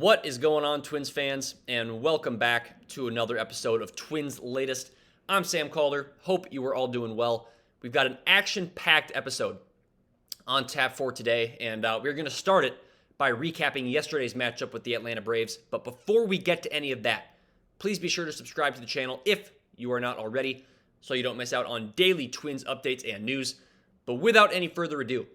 What is going on, Twins fans, and welcome back to another episode of Twins Latest. I'm Sam Calder. Hope you are all doing well. We've got an action-packed episode on tap for today, and we're going to start it by recapping yesterday's matchup with the Atlanta Braves. But before we get to any of that, please be sure to subscribe to the channel if you are not already, so you don't miss out on daily Twins updates and news. But without any further ado,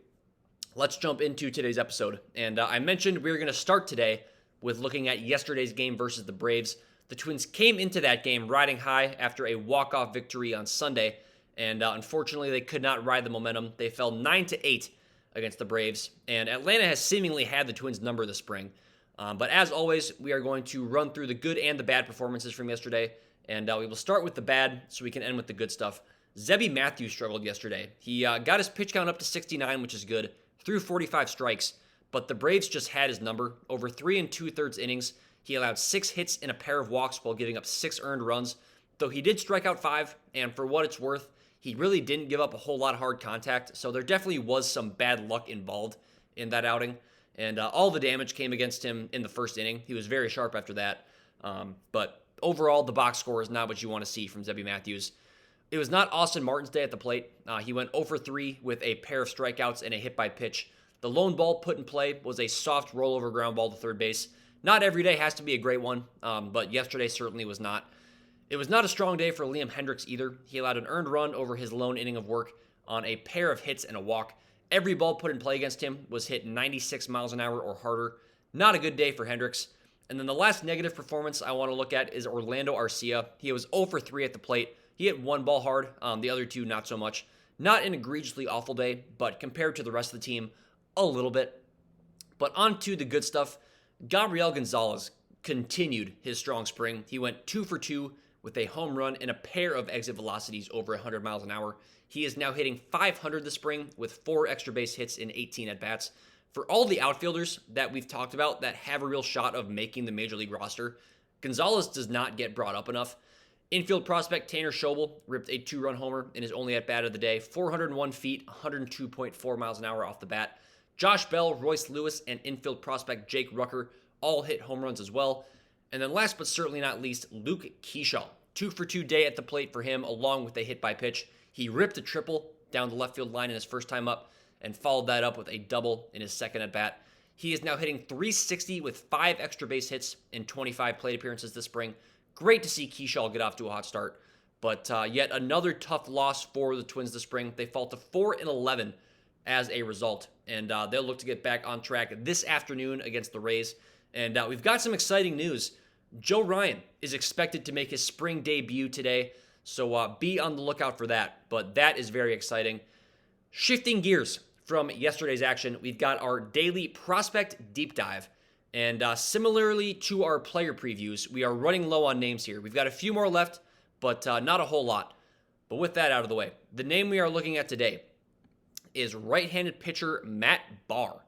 let's jump into today's episode. And I mentioned we were going to start today with looking at yesterday's game versus the Braves. The Twins came into that game riding high after a walk-off victory on Sunday, and unfortunately they could not ride the momentum. They fell 9-8 against the Braves, and Atlanta has seemingly had the Twins' number this spring. But as always, we are going to run through the good and the bad performances from yesterday, and we will start with the bad so we can end with the good stuff. Zebby Matthews struggled yesterday. He got his pitch count up to 69, which is good, threw 45 strikes, but the Braves just had his number. Over 3 2/3 innings, he allowed 6 hits and a pair of walks while giving up 6 earned runs, though he did strike out 5, and for what it's worth, he really didn't give up a whole lot of hard contact, so there definitely was some bad luck involved in that outing, and all the damage came against him in the first inning. He was very sharp after that, but overall, the box score is not what you want to see from Zebby Matthews. It was not Austin Martin's day at the plate. He went 0 for 3 with a pair of strikeouts and a hit by pitch. The lone ball put in play was a soft rollover ground ball to third base. Not every day has to be a great one, but yesterday certainly was not. It was not a strong day for Liam Hendriks either. He allowed an earned run over his lone inning of work on a pair of hits and a walk. Every ball put in play against him was hit 96 miles an hour or harder. Not a good day for Hendriks. And then the last negative performance I want to look at is Orlando Arcia. He was 0 for 3 at the plate. He hit one ball hard, the other two not so much. Not an egregiously awful day, but compared to the rest of the team, a little bit. But on to the good stuff. Gabriel Gonzalez continued his strong spring. He went 2 for 2 with a home run and a pair of exit velocities over 100 miles an hour. He is now hitting 500 this spring with 4 extra base hits in 18 at-bats. For all the outfielders that we've talked about that have a real shot of making the Major League roster, Gonzalez does not get brought up enough. Infield prospect Tanner Schobel ripped a 2-run homer in his only at-bat of the day, 401 feet, 102.4 miles an hour off the bat. Josh Bell, Royce Lewis, and infield prospect Jake Rucker all hit home runs as well. And then last but certainly not least, Luke Keeschall. 2 for 2 day at the plate for him, along with a hit by pitch. He ripped a triple down the left field line in his first time up and followed that up with a double in his second at bat. He is now hitting .360 with 5 extra base hits in 25 plate appearances this spring. Great to see Keeschall get off to a hot start, but yet another tough loss for the Twins this spring. They fall to 4-11 as a result, and they'll look to get back on track this afternoon against the Rays. And we've got some exciting news. Joe Ryan is expected to make his spring debut today, so be on the lookout for that. But that is very exciting. Shifting gears from yesterday's action, we've got our daily prospect deep dive. And similarly to our player previews, we are running low on names here. We've got a few more left, but not a whole lot. But with that out of the way, the name we are looking at today is right-handed pitcher Matt Barr.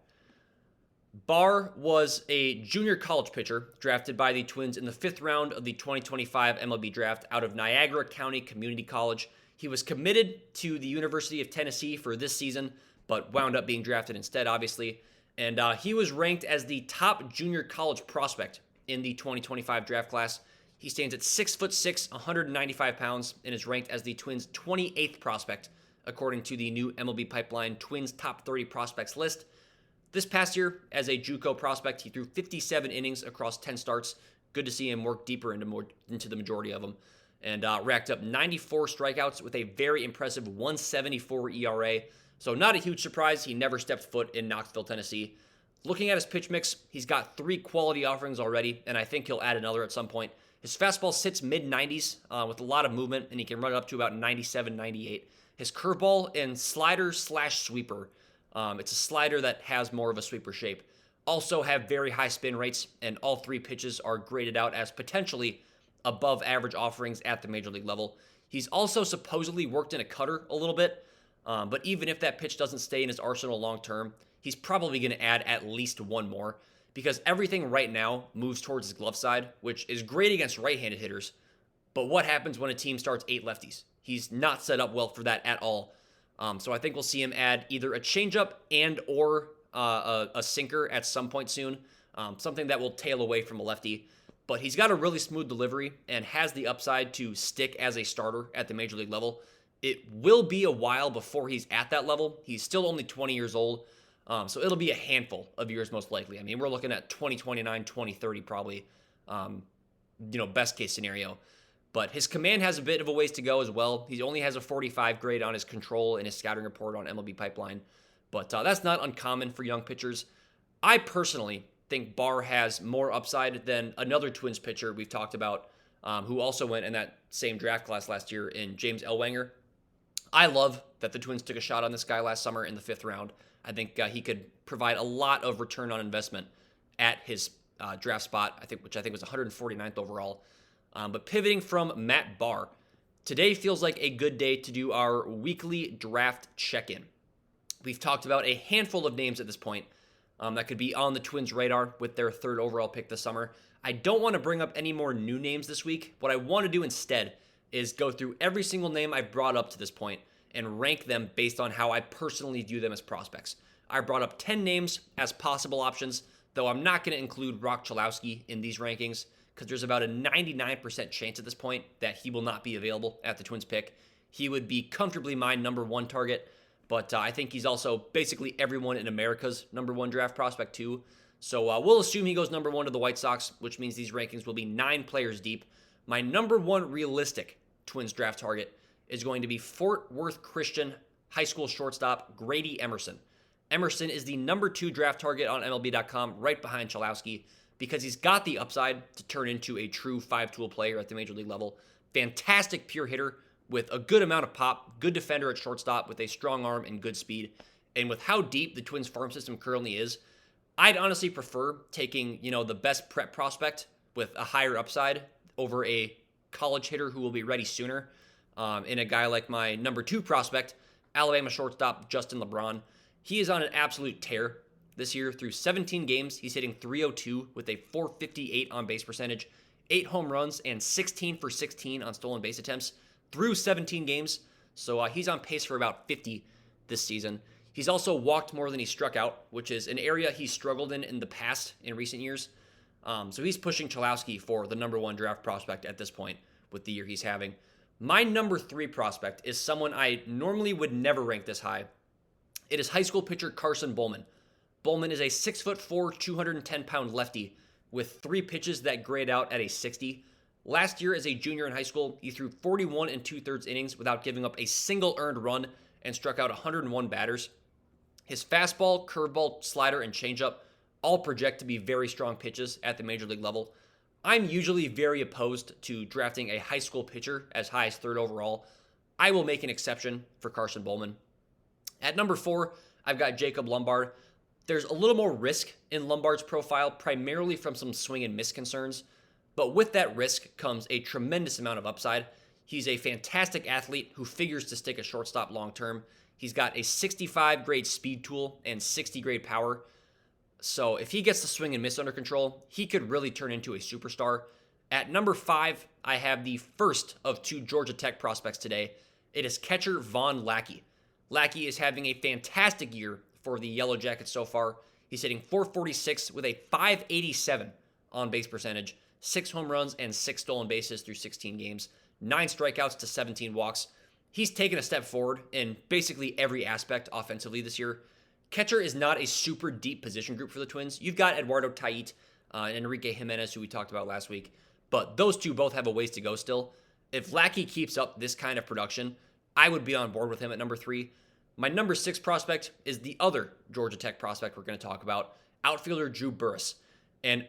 Barr was a junior college pitcher drafted by the Twins in the 5th round of the 2025 MLB draft out of Niagara County Community College. He was committed to the University of Tennessee for this season, but wound up being drafted instead, obviously. And he was ranked as the top junior college prospect in the 2025 draft class. He stands at 6'6", 195 pounds, and is ranked as the Twins' 28th prospect, according to the new MLB Pipeline Twins Top 30 Prospects list. This past year, as a JUCO prospect, he threw 57 innings across 10 starts. Good to see him work deeper into the majority of them. And racked up 94 strikeouts with a very impressive 1.74 ERA. So not a huge surprise, he never stepped foot in Knoxville, Tennessee. Looking at his pitch mix, he's got 3 quality offerings already, and I think he'll add another at some point. His fastball sits mid-90s with a lot of movement, and he can run it up to about 97, 98. His curveball and slider/sweeper, it's a slider that has more of a sweeper shape, also have very high spin rates, and all 3 pitches are graded out as potentially above average offerings at the major league level. He's also supposedly worked in a cutter a little bit, but even if that pitch doesn't stay in his arsenal long term, he's probably going to add at least one more, because everything right now moves towards his glove side, which is great against right-handed hitters. But what happens when a team starts 8 lefties? He's not set up well for that at all. So I think we'll see him add either a changeup and or a sinker at some point soon. something that will tail away from a lefty. But he's got a really smooth delivery and has the upside to stick as a starter at the major league level. It will be a while before he's at that level. He's still only 20 years old, so it'll be a handful of years most likely. I mean, we're looking at 2029, 2030 probably, best case scenario. But his command has a bit of a ways to go as well. He only has a 45 grade on his control and his scouting report on MLB Pipeline. But that's not uncommon for young pitchers. I personally think Barr has more upside than another Twins pitcher we've talked about, who also went in that same draft class last year in James Ellwanger. I love that the Twins took a shot on this guy last summer in the 5th round. I think he could provide a lot of return on investment at his draft spot, which I think was 149th overall. But pivoting from Matt Barr, today feels like a good day to do our weekly draft check-in. We've talked about a handful of names at this point that could be on the Twins' radar with their 3rd overall pick this summer. I don't want to bring up any more new names this week. What I want to do instead is go through every single name I've brought up to this point and rank them based on how I personally view them as prospects. I brought up 10 names as possible options, though I'm not going to include Rock Chalowski in these rankings because there's about a 99% chance at this point that he will not be available at the Twins pick. He would be comfortably my number 1 target, but I think he's also basically everyone in America's number 1 draft prospect too. So we'll assume he goes number 1 to the White Sox, which means these rankings will be 9 players deep. My number 1 realistic Twins draft target is going to be Fort Worth Christian high school shortstop Grady Emerson. Emerson is the number 2 draft target on MLB.com, right behind Chalowski, because he's got the upside to turn into a true 5-tool player at the major league level. Fantastic pure hitter with a good amount of pop, good defender at shortstop with a strong arm and good speed. And with how deep the Twins farm system currently is, I'd honestly prefer taking, the best prep prospect with a higher upside over a college hitter who will be ready sooner. In a guy like my number 2 prospect, Alabama shortstop Justin LeBron. He is on an absolute tear this year. Through 17 games, he's hitting .302 with a .458 on base percentage, 8 home runs, and 16 for 16 on stolen base attempts through 17 games. So he's on pace for about 50 this season. He's also walked more than he struck out, which is an area he struggled in the past in recent years. So he's pushing Chalowski for the number 1 draft prospect at this point with the year he's having. My number 3 prospect is someone I normally would never rank this high. It is high school pitcher Carson Bowman. Bowman is a 6'4", 210-pound lefty with 3 pitches that grade out at a 60. Last year as a junior in high school, he threw 41 2/3 innings without giving up a single earned run and struck out 101 batters. His fastball, curveball, slider, and changeup all project to be very strong pitches at the major league level. I'm usually very opposed to drafting a high school pitcher as high as 3rd overall. I will make an exception for Carson Bowman. At number 4, I've got Jacob Lombard. There's a little more risk in Lombard's profile, primarily from some swing and miss concerns. But with that risk comes a tremendous amount of upside. He's a fantastic athlete who figures to stick at shortstop long term. He's got a 65 grade speed tool and 60 grade power. So if he gets the swing and miss under control, he could really turn into a superstar. At number 5, I have the first of 2 Georgia Tech prospects today. It is catcher Vaughn Lackey. Lackey is having a fantastic year for the Yellow Jackets so far. He's hitting .446 with a .587 on base percentage, 6 home runs and 6 stolen bases through 16 games, 9 strikeouts to 17 walks. He's taken a step forward in basically every aspect offensively this year. Catcher is not a super deep position group for the Twins. You've got Eduardo Tait and Enrique Jimenez, who we talked about last week, but those two both have a ways to go still. If Lackey keeps up this kind of production, I would be on board with him at number 3. My number 6 prospect is the other Georgia Tech prospect we're going to talk about, outfielder Drew Burress. And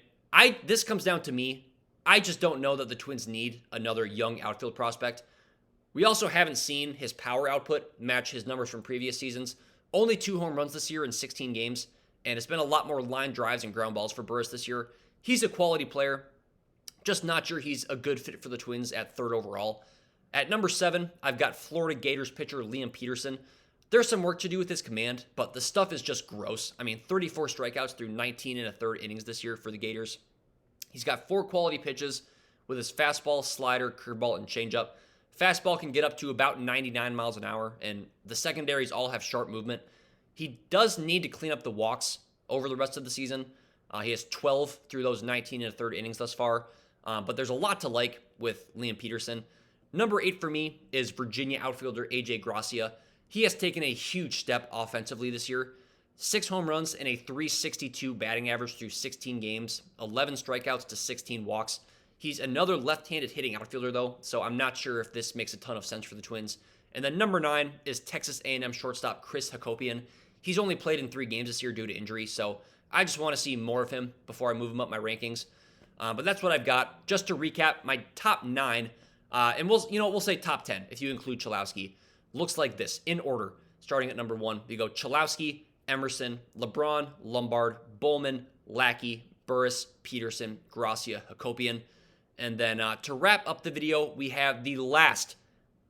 this comes down to me. I just don't know that the Twins need another young outfield prospect. We also haven't seen his power output match his numbers from previous seasons. Only 2 home runs this year in 16 games, and it's been a lot more line drives and ground balls for Burress this year. He's a quality player, just not sure he's a good fit for the Twins at 3rd overall. At number 7, I've got Florida Gators pitcher Liam Peterson. There's some work to do with his command, but the stuff is just gross. 34 strikeouts through 19 1/3 innings this year for the Gators. He's got 4 quality pitches with his fastball, slider, curveball, and changeup. Fastball can get up to about 99 miles an hour, and the secondaries all have sharp movement. He does need to clean up the walks over the rest of the season, He has 12 through those 19 and a third innings thus far. But there's a lot to like with Liam Peterson. Number 8 for me is Virginia outfielder AJ Gracia. He has taken a huge step offensively this year. 6 home runs and a 362 batting average through 16 games, 11 strikeouts to 16 walks. He's another left-handed hitting outfielder, though, so I'm not sure if this makes a ton of sense for the Twins. And then number 9 is Texas A&M shortstop Chris Hacopian. He's only played in 3 games this year due to injury, so I just want to see more of him before I move him up my rankings. But that's what I've got. Just to recap, my top 9, and we'll say top 10 if you include Cholowski. Looks like this in order. Starting at number 1, we go Cholowski, Emerson, LeBron, Lombard, Bowman, Lackey, Burris, Peterson, Gracia, Hacopian. And then to wrap up the video, we have the last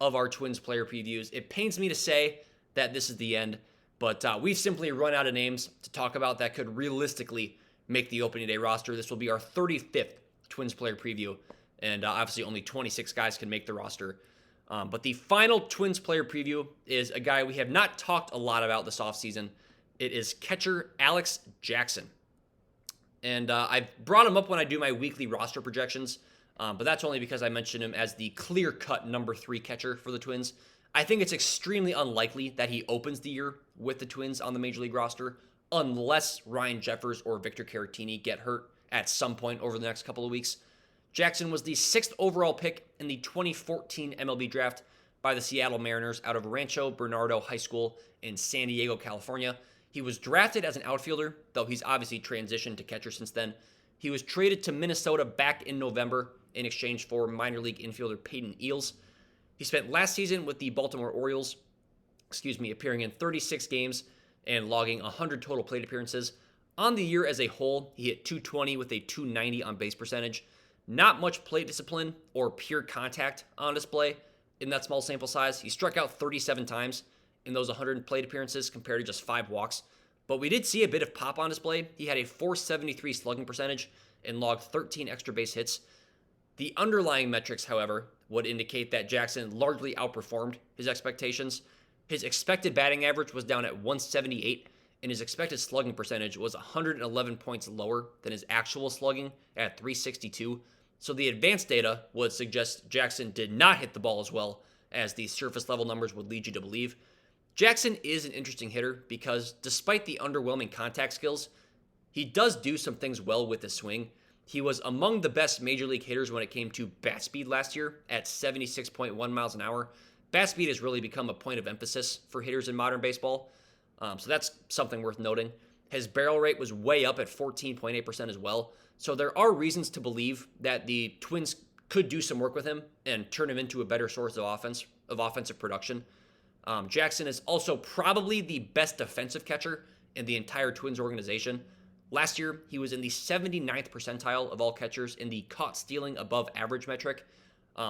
of our Twins player previews. It pains me to say that this is the end, but we've simply run out of names to talk about that could realistically make the opening day roster. This will be our 35th Twins player preview, and obviously only 26 guys can make the roster. But the final Twins player preview is a guy we have not talked a lot about this offseason. It is catcher Alex Jackson. And I brought him up when I do my weekly roster projections, but that's only because I mentioned him as the clear-cut number 3 catcher for the Twins. I think it's extremely unlikely that he opens the year with the Twins on the Major League roster unless Ryan Jeffers or Victor Caratini get hurt at some point over the next couple of weeks. Jackson was the 6th overall pick in the 2014 MLB draft by the Seattle Mariners out of Rancho Bernardo High School in San Diego, California. He was drafted as an outfielder, though he's obviously transitioned to catcher since then. He was traded to Minnesota back in November in exchange for minor league infielder Peyton Eales. He spent last season with the Baltimore Orioles, appearing in 36 games and logging 100 total plate appearances. On the year as a whole, he hit .220 with a .290 on base percentage. Not much plate discipline or pure contact on display in that small sample size. He struck out 37 times in those 100 plate appearances compared to just 5 walks. But we did see a bit of pop on display. He had a .473 slugging percentage and logged 13 extra base hits. The underlying metrics, however, would indicate that Jackson largely outperformed his expectations. His expected batting average was down at 178, and his expected slugging percentage was 111 points lower than his actual slugging at 362. So the advanced data would suggest Jackson did not hit the ball as well as the surface level numbers would lead you to believe. Jackson is an interesting hitter because despite the underwhelming contact skills, he does do some things well with his swing. He was among the best major league hitters when it came to bat speed last year at 76.1 miles an hour. Bat speed has really become a point of emphasis for hitters in modern baseball, so that's something worth noting. His barrel rate was way up at 14.8% as well, so there are reasons to believe that the Twins could do some work with him and turn him into a better source of offensive production. Jackson is also probably the best defensive catcher in the entire Twins organization. Last year, he was in the 79th percentile of all catchers in the caught stealing above average metric.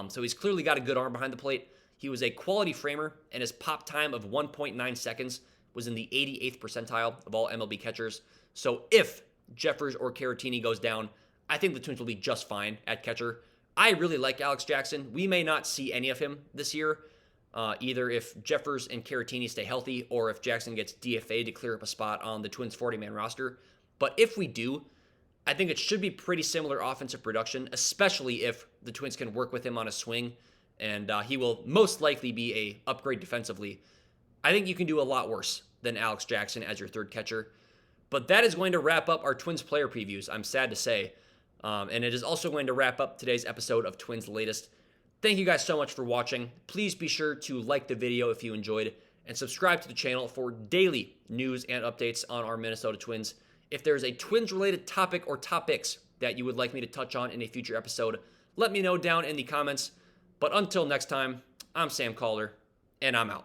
So he's clearly got a good arm behind the plate. He was a quality framer, and his pop time of 1.9 seconds was in the 88th percentile of all MLB catchers. So if Jeffers or Caratini goes down, I think the Twins will be just fine at catcher. I really like Alex Jackson. We may not see any of him this year, either if Jeffers and Caratini stay healthy or if Jackson gets DFA'd to clear up a spot on the Twins 40-man roster. But if we do, I think it should be pretty similar offensive production, especially if the Twins can work with him on a swing, and he will most likely be a upgrade defensively. I think you can do a lot worse than Alex Jackson as your third catcher. But that is going to wrap up our Twins player previews, I'm sad to say. And it is also going to wrap up today's episode of Twins Latest. Thank you guys so much for watching. Please be sure to like the video if you enjoyed, and subscribe to the channel for daily news and updates on our Minnesota Twins. If there's a Twins-related topic or topics that you would like me to touch on in a future episode, let me know down in the comments. But until next time, I'm Sam Calder, and I'm out.